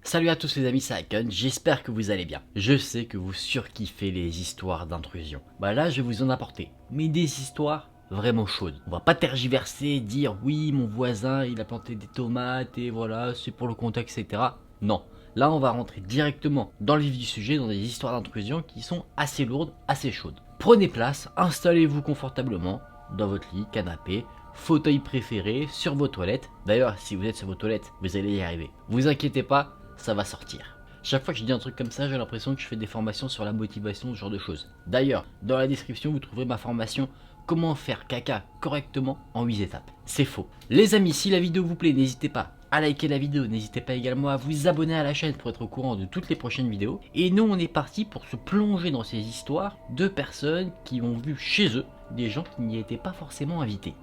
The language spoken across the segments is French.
Salut à tous les amis, c'est Haken, j'espère que vous allez bien. Je sais que vous surkiffez les histoires d'intrusion. Bah là je vais vous en apporter, mais des histoires vraiment chaudes. On va pas tergiverser, dire oui mon voisin il a planté des tomates et voilà c'est pour le contexte etc. Non, là on va rentrer directement dans le vif du sujet, dans des histoires d'intrusion qui sont assez lourdes, assez chaudes. Prenez place, installez-vous confortablement dans votre lit, canapé, fauteuil préféré, sur vos toilettes. D'ailleurs si vous êtes sur vos toilettes, vous allez y arriver. Vous inquiétez pas, ça va sortir. Chaque fois que je dis un truc comme ça, j'ai l'impression que je fais des formations sur la motivation, ce genre de choses. D'ailleurs, dans la description, vous trouverez ma formation Comment faire caca correctement en 8 étapes. C'est faux. Les amis, si la vidéo vous plaît, n'hésitez pas à liker la vidéo, n'hésitez pas également à vous abonner à la chaîne pour être au courant de toutes les prochaines vidéos. Et nous, on est parti pour se plonger dans ces histoires de personnes qui ont vu chez eux des gens qui n'y étaient pas forcément invités.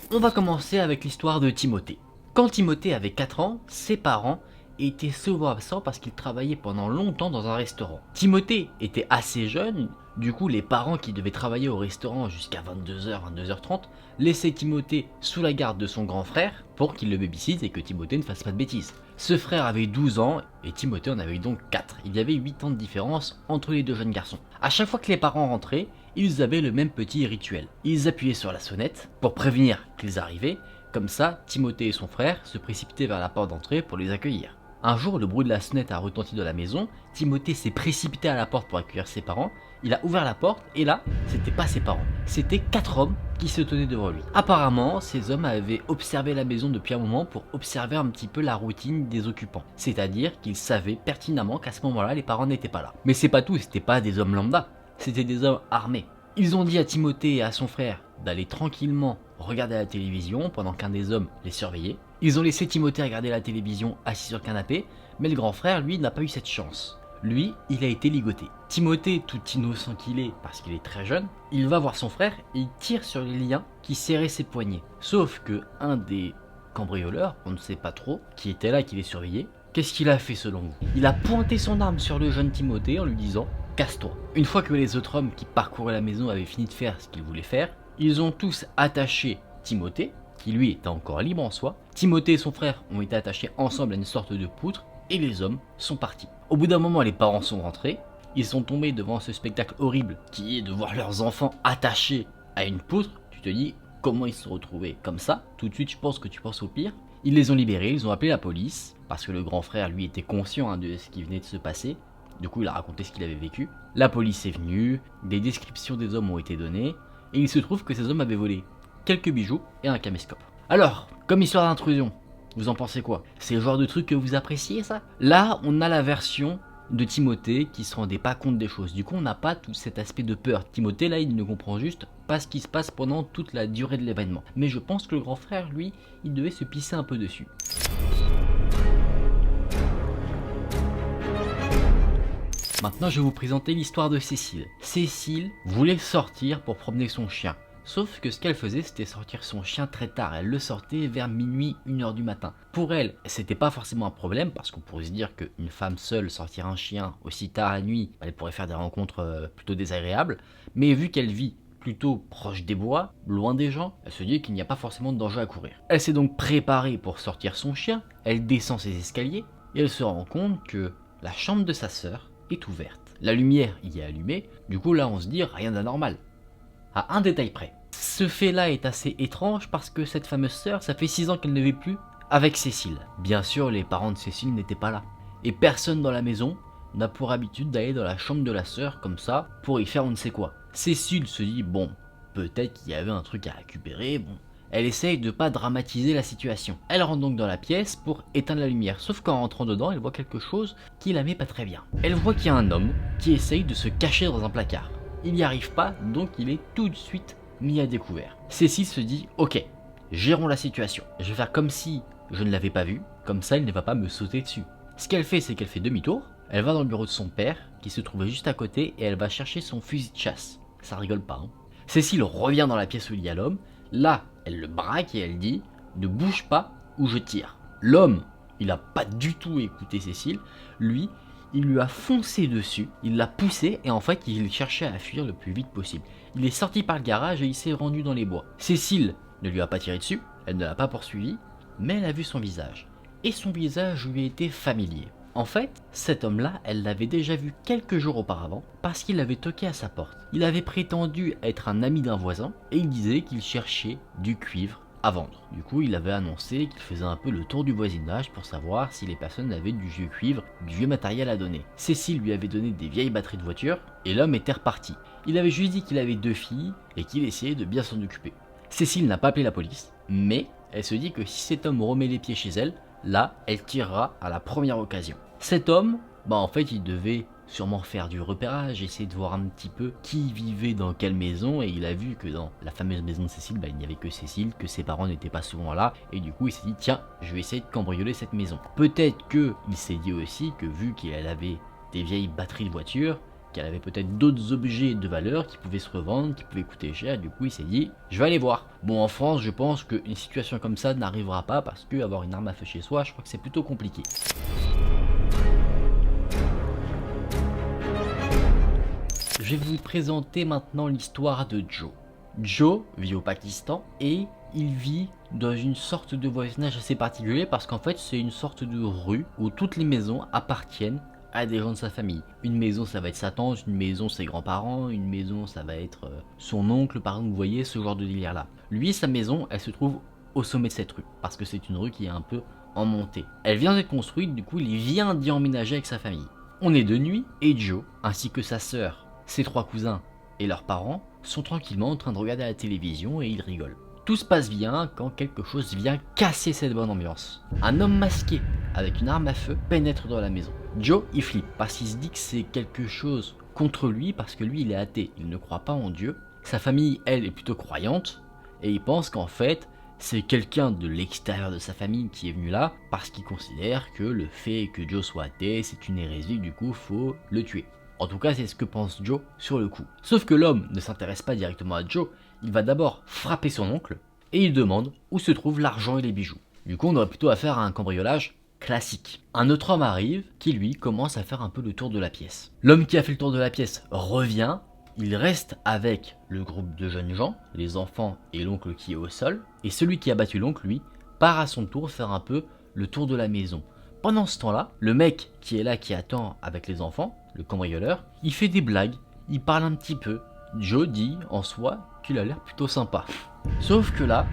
On va commencer avec l'histoire de Timothée. Quand Timothée avait 4 ans, ses parents étaient souvent absents parce qu'ils travaillaient pendant longtemps dans un restaurant. Timothée était assez jeune, du coup les parents qui devaient travailler au restaurant jusqu'à 22h, 22h30 laissaient Timothée sous la garde de son grand frère pour qu'il le babysitte et que Timothée ne fasse pas de bêtises. Ce frère avait 12 ans et Timothée en avait donc 4. Il y avait 8 ans de différence entre les deux jeunes garçons. À chaque fois que les parents rentraient, ils avaient le même petit rituel. Ils appuyaient sur la sonnette pour prévenir qu'ils arrivaient, comme ça Timothée et son frère se précipitaient vers la porte d'entrée pour les accueillir. Un jour, le bruit de la sonnette a retenti dans la maison, Timothée s'est précipité à la porte pour accueillir ses parents, il a ouvert la porte et là, c'était pas ses parents, c'était 4 hommes qui se tenaient devant lui. Apparemment, ces hommes avaient observé la maison depuis un moment pour observer un petit peu la routine des occupants, c'est-à-dire qu'ils savaient pertinemment qu'à ce moment-là, les parents n'étaient pas là. Mais c'est pas tout, c'était pas des hommes lambda, c'était des hommes armés. Ils ont dit à Timothée et à son frère d'aller tranquillement regarder la télévision pendant qu'un des hommes les surveillait. Ils ont laissé Timothée regarder la télévision assis sur le canapé, mais le grand frère, lui, n'a pas eu cette chance. Lui, il a été ligoté. Timothée, tout innocent qu'il est, parce qu'il est très jeune, il va voir son frère et il tire sur les liens qui serraient ses poignets. Sauf que un des cambrioleurs, on ne sait pas trop, qui était là, qui les surveillait, qu'est-ce qu'il a fait selon vous? Il a pointé son arme sur le jeune Timothée en lui disant « Casse-toi ». Une fois que les autres hommes qui parcouraient la maison avaient fini de faire ce qu'ils voulaient faire, ils ont tous attaché Timothée, qui lui était encore libre en soi. Timothée et son frère ont été attachés ensemble à une sorte de poutre et les hommes sont partis. Au bout d'un moment, les parents sont rentrés, ils sont tombés devant ce spectacle horrible qui est de voir leurs enfants attachés à une poutre. Tu te dis comment ils se sont retrouvés comme ça, tout de suite je pense que tu penses au pire. Ils les ont libérés, ils ont appelé la police, parce que le grand frère lui était conscient de ce qui venait de se passer. Du coup il a raconté ce qu'il avait vécu. La police est venue, des descriptions des hommes ont été données, et il se trouve que ces hommes avaient volé quelques bijoux et un caméscope. Alors, comme histoire d'intrusion, vous en pensez quoi? C'est le genre de truc que vous appréciez ça? Là, on a la version de Timothée qui se rendait pas compte des choses. Du coup, on n'a pas tout cet aspect de peur. Timothée, là, il ne comprend juste pas ce qui se passe pendant toute la durée de l'événement. Mais je pense que le grand frère, lui, il devait se pisser un peu dessus. Maintenant, je vais vous présenter l'histoire de Cécile. Cécile voulait sortir pour promener son chien. Sauf que ce qu'elle faisait, c'était sortir son chien très tard. Elle le sortait vers minuit, 1h du matin. Pour elle, c'était pas forcément un problème, parce qu'on pourrait se dire qu'une femme seule sortir un chien aussi tard la nuit, elle pourrait faire des rencontres plutôt désagréables. Mais vu qu'elle vit plutôt proche des bois, loin des gens, elle se dit qu'il n'y a pas forcément de danger à courir. Elle s'est donc préparée pour sortir son chien, elle descend ses escaliers, et elle se rend compte que la chambre de sa sœur est ouverte. La lumière y est allumée, du coup là on se dit rien d'anormal. À un détail près. Ce fait-là est assez étrange parce que cette fameuse sœur, ça fait 6 ans qu'elle ne vit plus avec Cécile. Bien sûr, les parents de Cécile n'étaient pas là. Et personne dans la maison n'a pour habitude d'aller dans la chambre de la sœur comme ça pour y faire on ne sait quoi. Cécile se dit bon, peut-être qu'il y avait un truc à récupérer, bon. Elle essaye de pas dramatiser la situation. Elle rentre donc dans la pièce pour éteindre la lumière, sauf qu'en rentrant dedans, elle voit quelque chose qui la met pas très bien. Elle voit qu'il y a un homme qui essaye de se cacher dans un placard. Il n'y arrive pas, donc il est tout de suite mis à découvert. Cécile se dit ok, gérons la situation. Je vais faire comme si je ne l'avais pas vu, comme ça il ne va pas me sauter dessus. Ce qu'elle fait, c'est qu'elle fait demi-tour, elle va dans le bureau de son père, qui se trouvait juste à côté, et elle va chercher son fusil de chasse. Ça rigole pas, hein. Cécile revient dans la pièce où il y a l'homme, là, elle le braque et elle dit ne bouge pas ou je tire. L'homme, il a pas du tout écouté Cécile, lui, il lui a foncé dessus, il l'a poussé et en fait il cherchait à fuir le plus vite possible. Il est sorti par le garage et il s'est rendu dans les bois. Cécile ne lui a pas tiré dessus, elle ne l'a pas poursuivi, mais elle a vu son visage. Et son visage lui a été familier. En fait, cet homme-là, elle l'avait déjà vu quelques jours auparavant parce qu'il avait toqué à sa porte. Il avait prétendu être un ami d'un voisin et il disait qu'il cherchait du cuivre à vendre. Du coup, il avait annoncé qu'il faisait un peu le tour du voisinage pour savoir si les personnes avaient du vieux cuivre, du vieux matériel à donner. Cécile lui avait donné des vieilles batteries de voiture et l'homme était reparti. Il avait juste dit qu'il avait 2 filles et qu'il essayait de bien s'en occuper. Cécile n'a pas appelé la police, mais elle se dit que si cet homme remet les pieds chez elle, là, elle tirera à la première occasion. Cet homme, en fait, il devait sûrement faire du repérage, essayer de voir un petit peu qui vivait dans quelle maison, et il a vu que dans la fameuse maison de Cécile, il n'y avait que Cécile, que ses parents n'étaient pas souvent là, et du coup il s'est dit tiens, je vais essayer de cambrioler cette maison. Peut-être que il s'est dit aussi que vu qu'elle avait des vieilles batteries de voiture, qu'elle avait peut-être d'autres objets de valeur qui pouvaient se revendre, qui pouvaient coûter cher, du coup il s'est dit je vais aller voir. Bon, en France, je pense qu'une situation comme ça n'arrivera pas parce que avoir une arme à feu chez soi, je crois que c'est plutôt compliqué. Je vais vous présenter maintenant l'histoire de Joe. Joe vit au Pakistan et il vit dans une sorte de voisinage assez particulier parce qu'en fait c'est une sorte de rue où toutes les maisons appartiennent à des gens de sa famille. Une maison ça va être sa tante, une maison ses grands-parents, une maison ça va être son oncle par exemple, vous voyez ce genre de délire là. Lui, sa maison elle se trouve au sommet de cette rue parce que c'est une rue qui est un peu en montée. Elle vient d'être construite, du coup il vient d'y emménager avec sa famille. On est de nuit et Joe ainsi que sa sœur, ses 3 cousins et leurs parents sont tranquillement en train de regarder la télévision et ils rigolent. Tout se passe bien quand quelque chose vient casser cette bonne ambiance. Un homme masqué avec une arme à feu pénètre dans la maison. Joe il flippe parce qu'il se dit que c'est quelque chose contre lui parce que lui il est athée, il ne croit pas en Dieu. Sa famille elle est plutôt croyante et il pense qu'en fait c'est quelqu'un de l'extérieur de sa famille qui est venu là parce qu'il considère que le fait que Joe soit athée c'est une hérésie, du coup faut le tuer. En tout cas, c'est ce que pense Joe sur le coup. Sauf que l'homme ne s'intéresse pas directement à Joe, il va d'abord frapper son oncle et il demande où se trouvent l'argent et les bijoux. Du coup, on aurait plutôt affaire à un cambriolage classique. Un autre homme arrive qui lui commence à faire un peu le tour de la pièce. L'homme qui a fait le tour de la pièce revient, il reste avec le groupe de jeunes gens, les enfants et l'oncle qui est au sol, et celui qui a battu l'oncle, lui, part à son tour faire un peu le tour de la maison. Pendant ce temps-là, le mec qui est là, qui attend avec les enfants, le cambrioleur, il fait des blagues, il parle un petit peu. Joe dit en soi qu'il a l'air plutôt sympa. Sauf que là,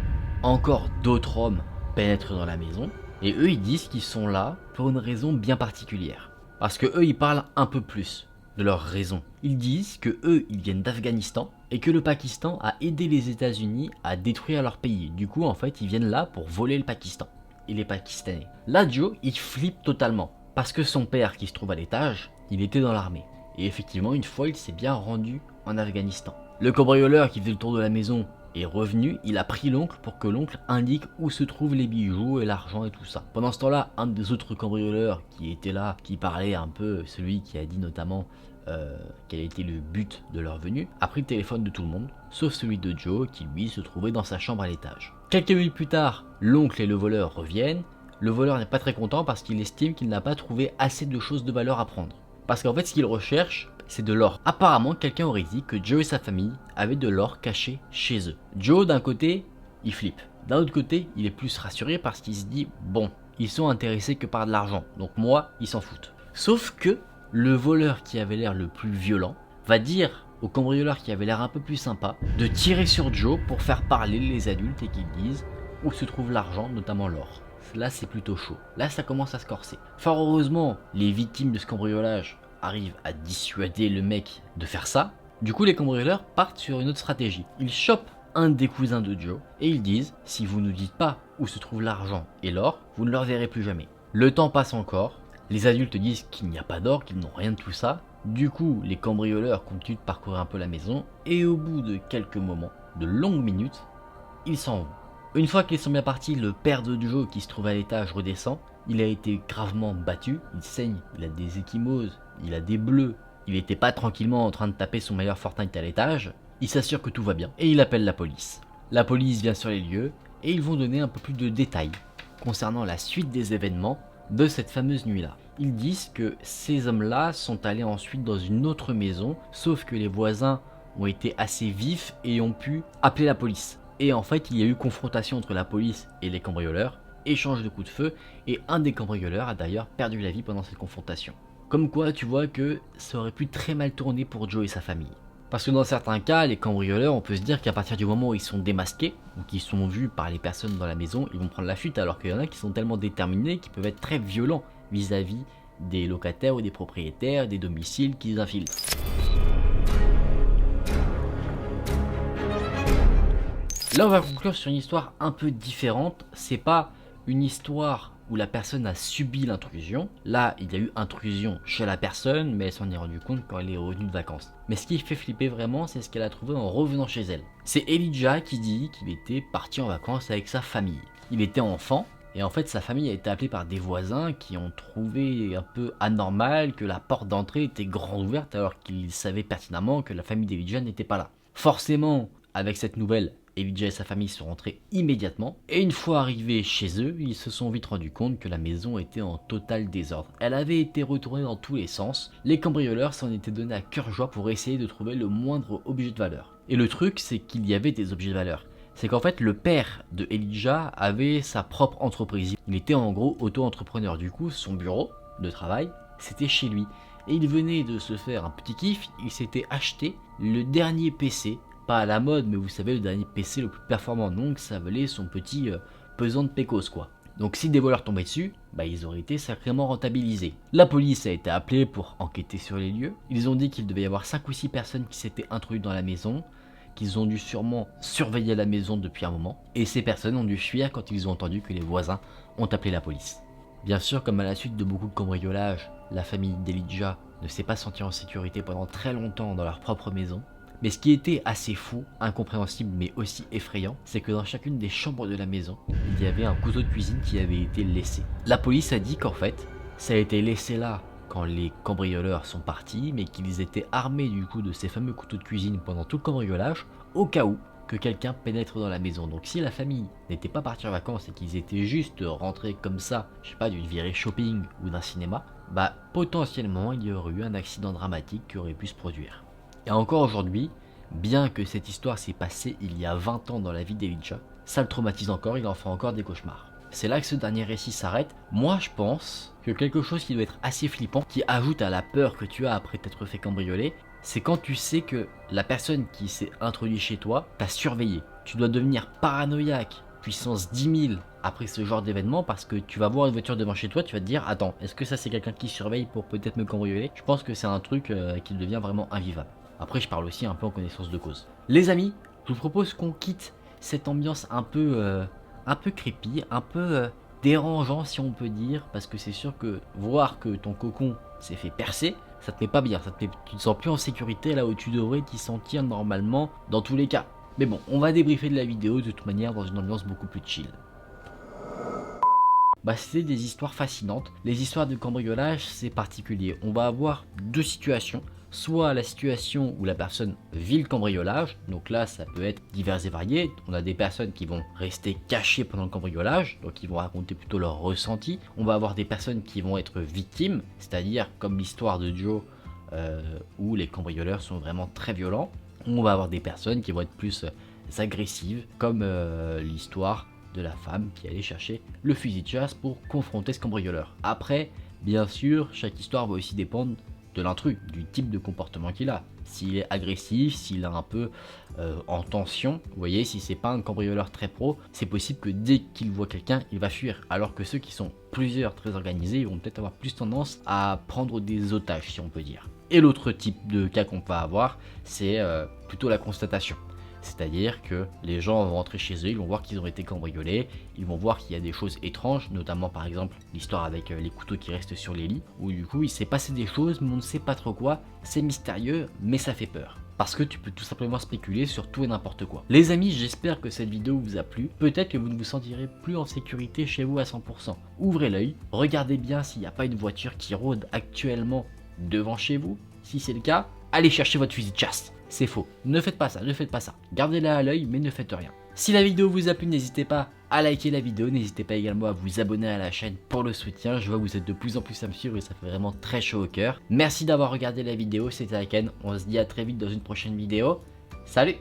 encore d'autres hommes pénètrent dans la maison et eux ils disent qu'ils sont là pour une raison bien particulière. Parce que eux ils parlent un peu plus de leur raison. Ils disent que eux ils viennent d'Afghanistan et que le Pakistan a aidé les États-Unis à détruire leur pays. Du coup en fait ils viennent là pour voler le Pakistan et les Pakistanais. Là Joe il flippe totalement parce que son père qui se trouve à l'étage, il était dans l'armée. Et effectivement, une fois, il s'est bien rendu en Afghanistan. Le cambrioleur qui faisait le tour de la maison est revenu, il a pris l'oncle pour que l'oncle indique où se trouvent les bijoux et l'argent et tout ça. Pendant ce temps-là, un des autres cambrioleurs qui était là, qui parlait un peu, celui qui a dit notamment quel était le but de leur venue, a pris le téléphone de tout le monde, sauf celui de Joe qui lui se trouvait dans sa chambre à l'étage. Quelques minutes plus tard, l'oncle et le voleur reviennent. Le voleur n'est pas très content parce qu'il estime qu'il n'a pas trouvé assez de choses de valeur à prendre. Parce qu'en fait ce qu'il recherche c'est de l'or. Apparemment quelqu'un aurait dit que Joe et sa famille avaient de l'or caché chez eux. Joe d'un côté il flippe, d'un autre côté il est plus rassuré parce qu'il se dit bon ils sont intéressés que par de l'argent donc moi ils s'en foutent. Sauf que le voleur qui avait l'air le plus violent va dire au cambrioleur qui avait l'air un peu plus sympa de tirer sur Joe pour faire parler les adultes et qu'ils disent où se trouve l'argent, notamment l'or. Là c'est plutôt chaud, là ça commence à se corser. Fort heureusement, les victimes de ce cambriolage arrivent à dissuader le mec de faire ça. Du coup les cambrioleurs partent sur une autre stratégie. Ils chopent un des cousins de Joe et ils disent si vous ne dites pas où se trouve l'argent et l'or, vous ne le reverrez plus jamais. Le temps passe encore, les adultes disent qu'il n'y a pas d'or, qu'ils n'ont rien de tout ça. Du coup les cambrioleurs continuent de parcourir un peu la maison et au bout de quelques moments, de longues minutes, ils s'en vont. Une fois qu'ils sont bien partis, le père de Joe qui se trouve à l'étage redescend. Il a été gravement battu, il saigne, il a des ecchymoses, il a des bleus. Il était pas tranquillement en train de taper son meilleur Fortnite à l'étage. Il s'assure que tout va bien et il appelle la police. La police vient sur les lieux et ils vont donner un peu plus de détails concernant la suite des événements de cette fameuse nuit-là. Ils disent que ces hommes-là sont allés ensuite dans une autre maison, sauf que les voisins ont été assez vifs et ont pu appeler la police. Et en fait, il y a eu confrontation entre la police et les cambrioleurs, échange de coups de feu, et un des cambrioleurs a d'ailleurs perdu la vie pendant cette confrontation. Comme quoi, tu vois que ça aurait pu très mal tourner pour Joe et sa famille. Parce que dans certains cas, les cambrioleurs, on peut se dire qu'à partir du moment où ils sont démasqués, ou qu'ils sont vus par les personnes dans la maison, ils vont prendre la fuite, alors qu'il y en a qui sont tellement déterminés qu'ils peuvent être très violents vis-à-vis des locataires ou des propriétaires, des domiciles qu'ils infiltrent. Là, on va conclure sur une histoire un peu différente. C'est pas une histoire où la personne a subi l'intrusion. Là, il y a eu intrusion chez la personne, mais elle s'en est rendue compte quand elle est revenue de vacances. Mais ce qui fait flipper vraiment, c'est ce qu'elle a trouvé en revenant chez elle. C'est Elijah qui dit qu'il était parti en vacances avec sa famille. Il était enfant, et en fait, sa famille a été appelée par des voisins qui ont trouvé un peu anormal que la porte d'entrée était grande ouverte alors qu'ils savaient pertinemment que la famille d'Elijah n'était pas là. Forcément, avec cette nouvelle, Elijah et sa famille sont rentrés immédiatement, et une fois arrivés chez eux, ils se sont vite rendus compte que la maison était en total désordre. Elle avait été retournée dans tous les sens, les cambrioleurs s'en étaient donnés à cœur joie pour essayer de trouver le moindre objet de valeur. Et le truc, c'est qu'il y avait des objets de valeur. C'est qu'en fait, le père de Elijah avait sa propre entreprise. Il était en gros auto-entrepreneur, du coup, son bureau de travail, c'était chez lui. Et il venait de se faire un petit kiff, il s'était acheté le dernier PC, pas à la mode, mais vous savez, le dernier PC le plus performant, donc ça valait son petit pesant de pécos quoi. Donc si des voleurs tombaient dessus, ils auraient été sacrément rentabilisés. La police a été appelée pour enquêter sur les lieux. Ils ont dit qu'il devait y avoir 5 ou 6 personnes qui s'étaient introduites dans la maison, qu'ils ont dû sûrement surveiller la maison depuis un moment, et ces personnes ont dû fuir quand ils ont entendu que les voisins ont appelé la police. Bien sûr, comme à la suite de beaucoup de cambriolages, la famille d'Elijah ne s'est pas sentie en sécurité pendant très longtemps dans leur propre maison. Mais ce qui était assez fou, incompréhensible mais aussi effrayant, c'est que dans chacune des chambres de la maison, il y avait un couteau de cuisine qui avait été laissé. La police a dit qu'en fait, ça a été laissé là quand les cambrioleurs sont partis, mais qu'ils étaient armés du coup de ces fameux couteaux de cuisine pendant tout le cambriolage, au cas où que quelqu'un pénètre dans la maison. Donc si la famille n'était pas partie en vacances et qu'ils étaient juste rentrés comme ça, je sais pas, d'une virée shopping ou d'un cinéma, potentiellement il y aurait eu un accident dramatique qui aurait pu se produire. Et encore aujourd'hui, bien que cette histoire s'est passée il y a 20 ans dans la vie d'Elijah, ça le traumatise encore, il en fait encore des cauchemars. C'est là que ce dernier récit s'arrête. Moi je pense que quelque chose qui doit être assez flippant, qui ajoute à la peur que tu as après t'être fait cambrioler, c'est quand tu sais que la personne qui s'est introduite chez toi t'a surveillé. Tu dois devenir paranoïaque, puissance 10 000 après ce genre d'événement, parce que tu vas voir une voiture devant chez toi, tu vas te dire attends, est-ce que ça c'est quelqu'un qui surveille pour peut-être me cambrioler? Je pense que c'est un truc qui devient vraiment invivable. Après je parle aussi un peu en connaissance de cause. Les amis, je vous propose qu'on quitte cette ambiance un peu creepy, un peu dérangeant si on peut dire, parce que c'est sûr que voir que ton cocon s'est fait percer, ça te met pas bien, tu te sens plus en sécurité là où tu devrais t'y sentir normalement dans tous les cas. Mais bon, on va débriefer de la vidéo de toute manière dans une ambiance beaucoup plus chill. C'était des histoires fascinantes. Les histoires de cambriolage, c'est particulier. On va avoir deux situations. Soit la situation où la personne vit le cambriolage, donc là ça peut être divers et varié. On a des personnes qui vont rester cachées pendant le cambriolage, donc ils vont raconter plutôt leur ressenti. On va avoir des personnes qui vont être victimes, c'est-à-dire comme l'histoire de Joe où les cambrioleurs sont vraiment très violents. On va avoir des personnes qui vont être plus agressives, comme l'histoire de la femme qui allait chercher le fusil de chasse pour confronter ce cambrioleur. Après, bien sûr, chaque histoire va aussi dépendre de l'intrus, du type de comportement qu'il a. S'il est agressif, s'il est un peu en tension, vous voyez, si c'est pas un cambrioleur très pro, c'est possible que dès qu'il voit quelqu'un, il va fuir. Alors que ceux qui sont plusieurs, très organisés, ils vont peut-être avoir plus tendance à prendre des otages, si on peut dire. Et l'autre type de cas qu'on peut avoir, c'est plutôt la constatation. C'est-à-dire que les gens vont rentrer chez eux, ils vont voir qu'ils ont été cambriolés, ils vont voir qu'il y a des choses étranges, notamment par exemple l'histoire avec les couteaux qui restent sur les lits, où du coup il s'est passé des choses mais on ne sait pas trop quoi, c'est mystérieux mais ça fait peur. Parce que tu peux tout simplement spéculer sur tout et n'importe quoi. Les amis, j'espère que cette vidéo vous a plu, peut-être que vous ne vous sentirez plus en sécurité chez vous à 100%. Ouvrez l'œil, regardez bien s'il n'y a pas une voiture qui rôde actuellement devant chez vous. Si c'est le cas, allez chercher votre fusil de chasse. C'est faux, ne faites pas ça, ne faites pas ça. Gardez-la à l'œil mais ne faites rien. Si la vidéo vous a plu, n'hésitez pas à liker la vidéo, n'hésitez pas également à vous abonner à la chaîne pour le soutien. Je vois que vous êtes de plus en plus à me suivre et ça fait vraiment très chaud au cœur. Merci d'avoir regardé la vidéo, c'était Aken, on se dit à très vite dans une prochaine vidéo. Salut!